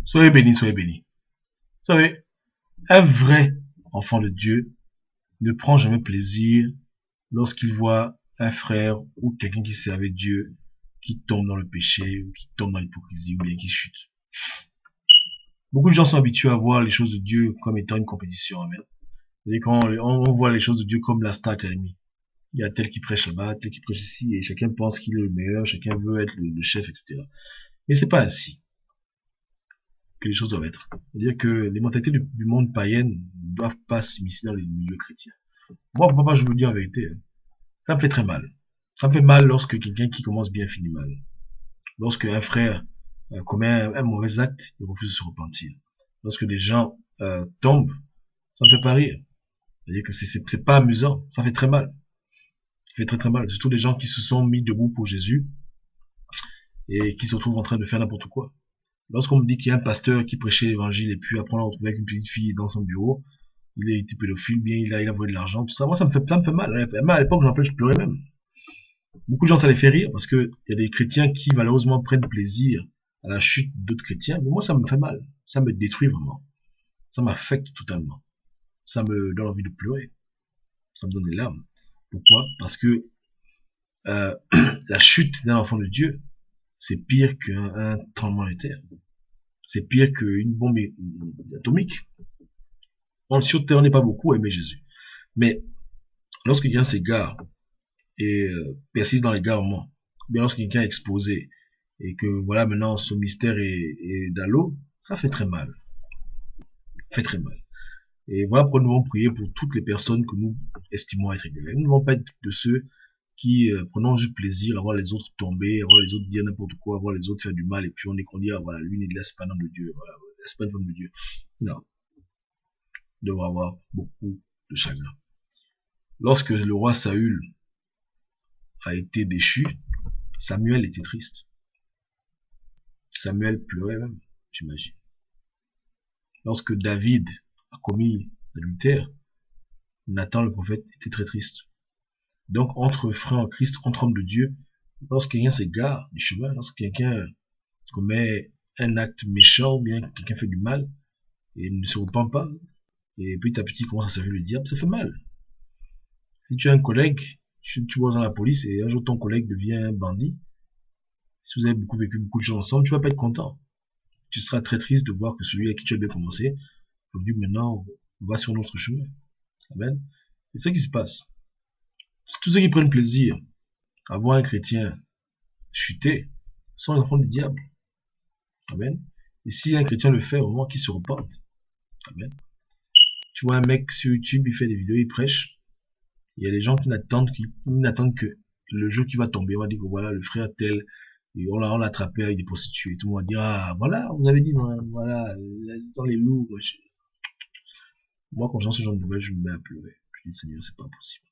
Soyez bénis, soyez bénis. Vous savez, un vrai enfant de Dieu ne prend jamais plaisir lorsqu'il voit un frère ou quelqu'un qui servait Dieu qui tombe dans le péché, ou qui tombe dans l'hypocrisie, ou bien qui chute. Beaucoup de gens sont habitués à voir les choses de Dieu comme étant une compétition. Amen. C'est-à-dire qu'on voit les choses de Dieu comme la Star Academy. Il y a tel qui prêche là-bas, tel qui prêche ici, et chacun pense qu'il est le meilleur, chacun veut être le chef, etc. Mais c'est pas ainsi que les choses doivent être. C'est-à-dire que les mentalités du monde païen ne doivent pas s'immiscer dans les milieux chrétiens. Moi, papa, je vous le dis en vérité, hein, ça me fait très mal. Ça me fait mal lorsque quelqu'un qui commence bien finit mal. Lorsque un frère commet un mauvais acte, il refuse de se repentir. Lorsque des gens tombent, ça me fait pas rire. C'est-à-dire que c'est pas amusant, ça fait très mal. Ça fait très très mal. Surtout des gens qui se sont mis debout pour Jésus et qui se retrouvent en train de faire n'importe quoi. Lorsqu'on me dit qu'il y a un pasteur qui prêchait l'évangile et puis après on l'a retrouvé avec une petite fille dans son bureau, il a été pédophile, bien il a volé de l'argent, tout ça, moi ça me fait mal. Même à l'époque, j'en pleurais, je pleurais même. Beaucoup de gens ça les fait rire parce que il y a des chrétiens qui malheureusement prennent plaisir à la chute d'autres chrétiens, mais moi ça me fait mal. Ça me détruit vraiment. Ça m'affecte totalement. Ça me donne envie de pleurer. Ça me donne des larmes. Pourquoi? Parce que la chute d'un enfant de Dieu, c'est pire qu'un tremblement de terre. C'est pire qu'une bombe atomique. Sur terre, on n'est pas beaucoup à aimer Jésus. Mais lorsque quelqu'un s'égare et persiste dans l'égarement, bien lorsque quelqu'un est exposé et que voilà maintenant ce mystère est dans l'eau, ça fait très mal. Ça fait très mal. Et voilà pourquoi nous devons prier pour toutes les personnes que nous estimons être égarées. Nous ne devons pas être de ceux qui prenons juste plaisir à voir les autres tomber, à voir les autres dire n'importe quoi, à voir les autres faire du mal, et puis on dit, ah, voilà, lui n'est pas un homme de Dieu, voilà, n'est pas une femme de Dieu. Non. Nous devons avoir beaucoup de chagrin. Lorsque le roi Saül a été déchu, Samuel était triste. Samuel pleurait même, j'imagine. Lorsque David a commis l'adultère, Nathan le prophète était très triste. Donc, entre frères en Christ, entre hommes de Dieu, lorsque quelqu'un s'égare du chemin, lorsque quelqu'un commet un acte méchant, ou bien quelqu'un fait du mal, et ne se repent pas, et petit à petit commence à servir le diable, ça fait mal. Si tu as un collègue, tu bosses dans la police, et un jour ton collègue devient un bandit, si vous avez vécu beaucoup de choses ensemble, tu vas pas être content. Tu seras très triste de voir que celui à qui tu as bien commencé, aujourd'hui maintenant, va sur notre chemin. Amen. C'est ça qui se passe. Tous ceux qui prennent plaisir à voir un chrétien chuter sont les enfants du diable. Amen. Et si un chrétien le fait, au moins qu'il se repente. Amen. Tu vois un mec sur YouTube, il fait des vidéos, il prêche. Il y a des gens qui n'attendent que le jour qui va tomber. On va dire que voilà, le frère tel, et on l'a attrapé avec des prostituées. Tout le monde va dire, ah, voilà, vous avez dit, voilà, dans les loups. Moi, quand j'entends ce genre de nouvelles, je me mets à pleurer. Je dis, Seigneur, c'est pas possible.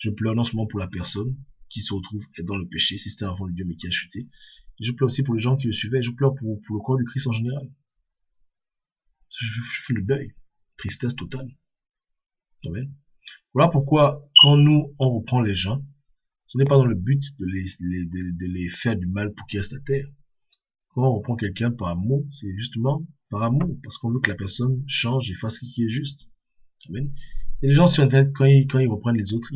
Je pleure non seulement pour la personne qui se retrouve dans le péché, si c'était un enfant de Dieu mais qui a chuté. Je pleure aussi pour les gens qui le suivaient. Je pleure pour le corps du Christ en général. Je fais le deuil. Tristesse totale. Amen. Voilà pourquoi, quand nous, on reprend les gens, ce n'est pas dans le but de les faire du mal pour qu'ils restent à terre. Quand on reprend quelqu'un par amour, c'est justement par amour, parce qu'on veut que la personne change et fasse ce qui est juste. Amen. Et les gens sur Internet, quand ils reprennent les autres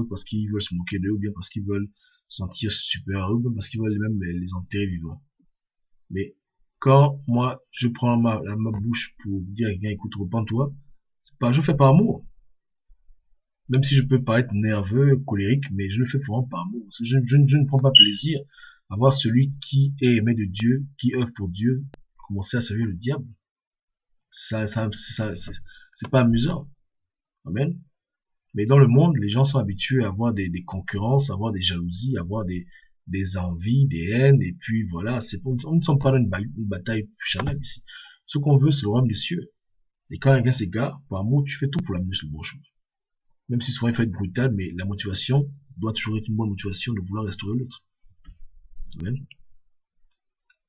parce qu'ils veulent se moquer d'eux, ou bien parce qu'ils veulent sentir super eux, ou bien parce qu'ils veulent même les enterrer vivants. Mais quand moi, je prends ma bouche pour dire à quelqu'un, écoute, repens-toi, c'est pas, je fais par amour. Même si je peux paraître nerveux, colérique, mais je le fais vraiment par amour. Parce que je ne prends pas plaisir à voir celui qui est aimé de Dieu, qui œuvre pour Dieu, commencer à servir le diable. C'est pas amusant. Amen. Mais dans le monde, les gens sont habitués à avoir des concurrences, à avoir des jalousies, à avoir des envies, des haines, et puis voilà, on ne sommes pas dans une bataille charnelle ici. Ce qu'on veut, c'est le royaume des cieux. Et quand un gars s'égare, par amour, tu fais tout pour l'amener sur le bon chemin. Même si souvent il faut être brutal, mais la motivation doit toujours être une bonne motivation de vouloir restaurer l'autre. Amen.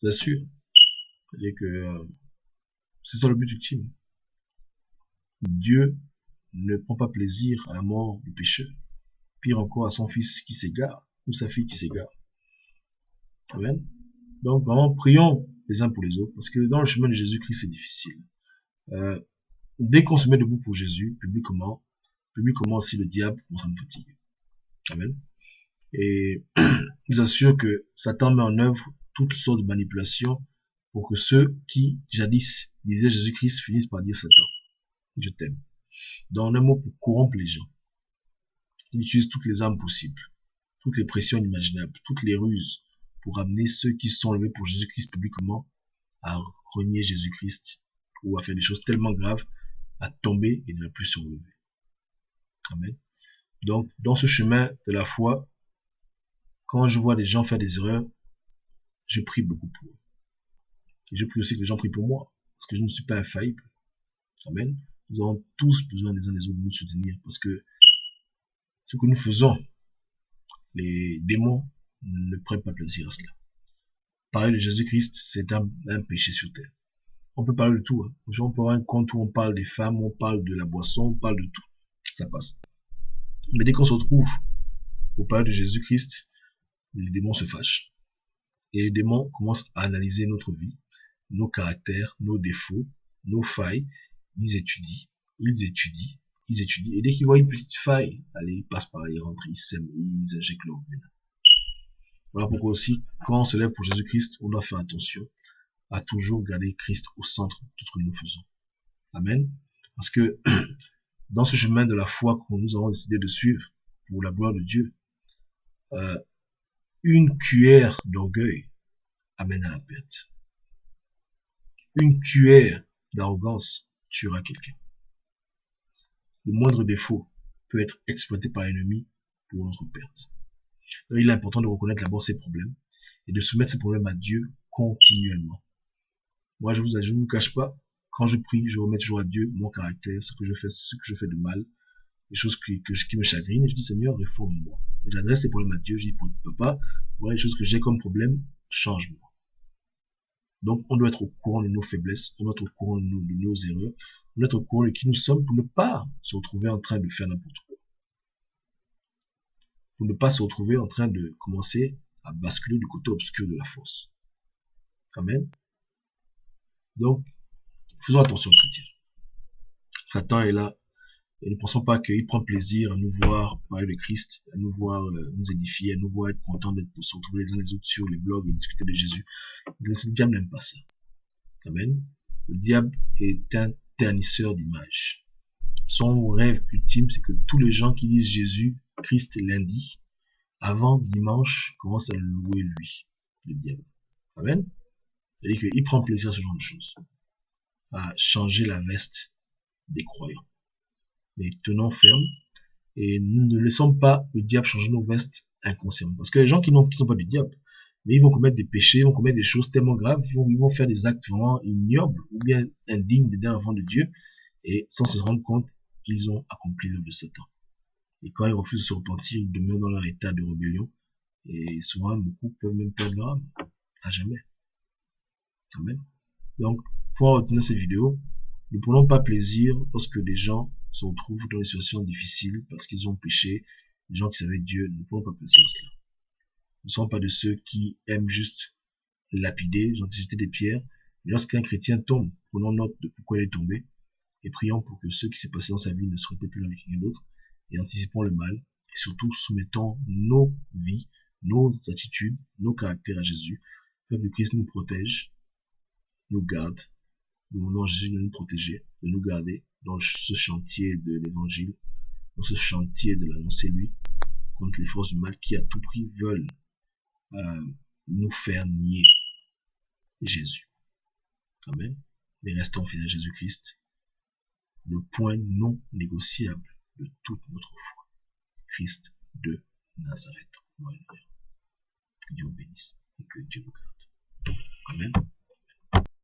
Je t'assure. C'est-à-dire que c'est ça le but ultime. Dieu ne prend pas plaisir à la mort du pécheur. Pire encore à son fils qui s'égare, ou sa fille qui s'égare. Amen. Donc vraiment, prions les uns pour les autres, parce que dans le chemin de Jésus-Christ, c'est difficile. Dès qu'on se met debout pour Jésus, publiquement aussi le diable commence à nous fatiguer. Amen. Et je vous assure que Satan met en œuvre toutes sortes de manipulations pour que ceux qui, jadis, disaient Jésus-Christ finissent par dire Satan, je t'aime. Dans un mot, pour corrompre les gens. Il utilise toutes les armes possibles, toutes les pressions imaginables, toutes les ruses pour amener ceux qui se sont levés pour Jésus-Christ publiquement à renier Jésus-Christ ou à faire des choses tellement graves, à tomber et ne plus se relever. Amen. Donc, dans ce chemin de la foi, quand je vois des gens faire des erreurs, je prie beaucoup pour eux. Et je prie aussi que les gens prient pour moi, parce que je ne suis pas infaillible. Amen. Nous avons tous besoin les uns des autres de nous soutenir, parce que ce que nous faisons, les démons ne prennent pas plaisir à cela. Parler de Jésus-Christ, c'est un péché sur terre. On peut parler de tout. Hein. On peut avoir un compte où on parle des femmes, on parle de la boisson, on parle de tout. Ça passe. Mais dès qu'on se retrouve pour parler de Jésus-Christ, les démons se fâchent. Et les démons commencent à analyser notre vie, nos caractères, nos défauts, nos failles. Ils étudient. Et dès qu'ils voient une petite faille, allez, ils passent par là, ils rentrent, ils sèment, ils injectent leur venin. Voilà pourquoi aussi, quand on se lève pour Jésus-Christ, on doit faire attention à toujours garder Christ au centre de tout ce que nous faisons. Amen. Parce que dans ce chemin de la foi que nous avons décidé de suivre pour la gloire de Dieu, une cuillère d'orgueil amène à la perte. Une cuillère d'arrogance tuera quelqu'un. Le moindre défaut peut être exploité par l'ennemi pour notre perte. Donc, il est important de reconnaître d'abord ses problèmes et de soumettre ces problèmes à Dieu continuellement. Moi, je ne vous cache pas, quand je prie, je remets toujours à Dieu mon caractère, ce que je fais de mal, les choses qui me chagrinent, et je dis Seigneur, réforme-moi. Et j'adresse ces problèmes à Dieu, je dis Papa, voilà les choses que j'ai comme problème, change-moi. Donc, on doit être au courant de nos faiblesses, on doit être au courant de nos erreurs, on doit être au courant de qui nous sommes pour ne pas se retrouver en train de faire n'importe quoi. Pour ne pas se retrouver en train de commencer à basculer du côté obscur de la force. Amen. Donc, faisons attention aux chrétiens. Satan est là, et ne pensons pas qu'il prend plaisir à nous voir parler de Christ, à nous voir nous édifier, à nous voir être contents de se retrouver les uns les autres sur les blogs et discuter de Jésus. Le diable n'aime pas ça. Amen. Le diable est un ternisseur d'images. Son rêve ultime, c'est que tous les gens qui disent Jésus, Christ lundi, avant dimanche, commencent à le louer lui, le diable. Amen. C'est-à-dire qu'il prend plaisir à ce genre de choses. À changer la veste des croyants. Mais tenons ferme et nous ne laissons pas le diable changer nos vestes inconsciemment. Parce que les gens qui n'ont pas du diable, mais ils vont commettre des péchés, ils vont commettre des choses tellement graves, ils vont faire des actes vraiment ignobles ou bien indignes d'un enfant de Dieu, et sans se rendre compte qu'ils ont accompli l'œuvre de Satan. Et quand ils refusent de se repentir, ils demeurent dans leur état de rébellion, et souvent beaucoup peuvent même perdre leur âme, à jamais. Amen. Donc, pour retenir cette vidéo, ne prenons pas plaisir lorsque des gens se retrouvent dans des situations difficiles parce qu'ils ont péché, des gens qui savaient Dieu, ne prenons pas plaisir à cela. Nous ne sommes pas de ceux qui aiment juste lapider, jeter des pierres, mais lorsqu'un chrétien tombe, prenons note de pourquoi il est tombé, et prions pour que ce qui s'est passé dans sa vie ne se répète plus avec quelqu'un d'autre, et anticipons le mal, et surtout soumettons nos vies, nos attitudes, nos caractères à Jésus, afin que Christ nous protège, nous garde, nous demandons à Jésus de nous protéger, de nous garder dans ce chantier de l'évangile, dans ce chantier de l'annoncer lui, contre les forces du mal qui à tout prix veulent nous faire nier Jésus. Amen. Mais restons fidèles à Jésus-Christ, le point non négociable de toute notre foi. Christ de Nazareth. Que Dieu vous bénisse et que Dieu vous garde. Amen.